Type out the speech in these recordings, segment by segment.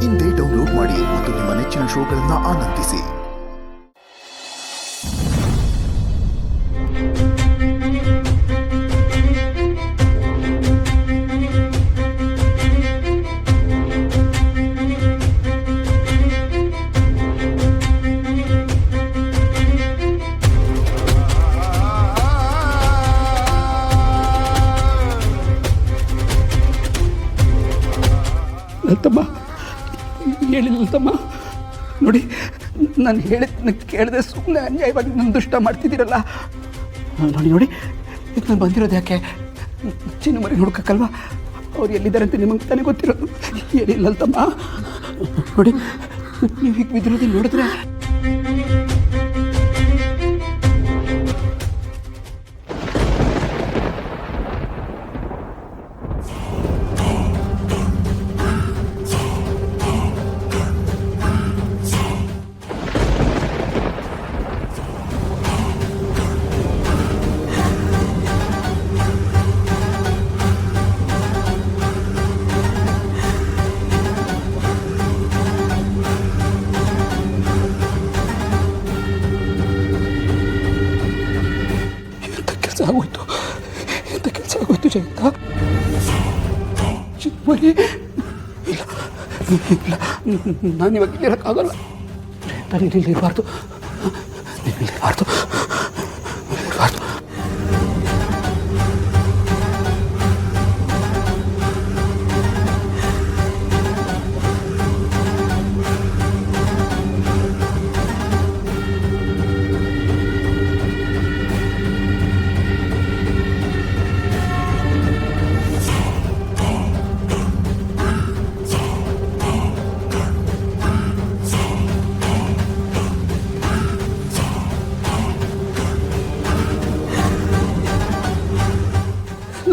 ಇಂದೇ ಡೌನ್ಲೋಡ್ ಮಾಡಿ ಮತ್ತು ನಿಮ್ಮ ನೆಚ್ಚಿನ ಶೋಗಳನ್ನು ಆನಂದಿಸಿ. ಲಲಿತಮ್ಮ, ಹೇಳಿ ಲಲಿತಮ್ಮ. ನೋಡಿ, ನಾನು ಹೇಳಿದ್ದನ್ನ ಕೇಳದೆ ಸುಮ್ಮನೆ ಅನ್ಯಾಯವಾಗಿ ನನ್ನ ದುಷ್ಟ ಮಾಡ್ತಿದ್ದೀರಲ್ಲ. ನೋಡಿ ನೋಡಿ, ಈಗ ನಾನು ಬಂದಿರೋದು ಯಾಕೆ? ಚಿನ್ನ ಮರಿ ಹುಡ್ಕಕ್ಕಲ್ವಾ? ಅವ್ರು ಎಲ್ಲಿದ್ದಾರೆ ಅಂತ ನಿಮಗೆ ತಾನೇ ಗೊತ್ತಿರೋದು. ಹೇಳಿ ಲಲಿತಮ್ಮ. ನೋಡಿ, ನೀವು ಹೀಗೆ ಬಿದ್ದಿರೋದನ್ನ ನೋಡಿದ್ರೆ ಎಂಥ ಕೆಲಸ ಆಗೋಯ್ತು ಜಯಂತ? ಚಿಕ್ಕಮರಿ ಇಲ್ಲ ಇಲ್ಲ, ನಾನು ಇವಾಗ ಇಲ್ಲಿರೋಕ್ಕಾಗಲ್ಲ. ಜಯಂತ, ನೀನು ಇಲ್ಲಿರಬಾರ್ದು.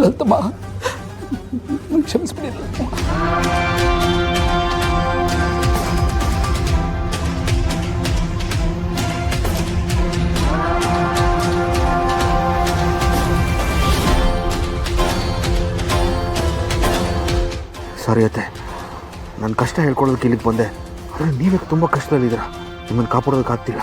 ಲಲಿತಮ್ಮ, ಕ್ಷಮಿಸ್ಬಿಡಿ ಲಲಿತಮ್ಮ. ಸಾರಿ ಅತ್ತೆ, ನನ್ನ ಕಷ್ಟ ಹೇಳ್ಕೊಳ್ಳೋದಕ್ಕೆ ಇಲ್ಲಿಗೆ ಬಂದೆ. ಆದರೆ ನೀವೇ ತುಂಬ ಕಷ್ಟದಲ್ಲಿದ್ದೀರಾ. ನಿಮ್ಮನ್ನು ಕಾಪಾಡೋದಕ್ಕಾಗ್ತಿಲ್ಲ.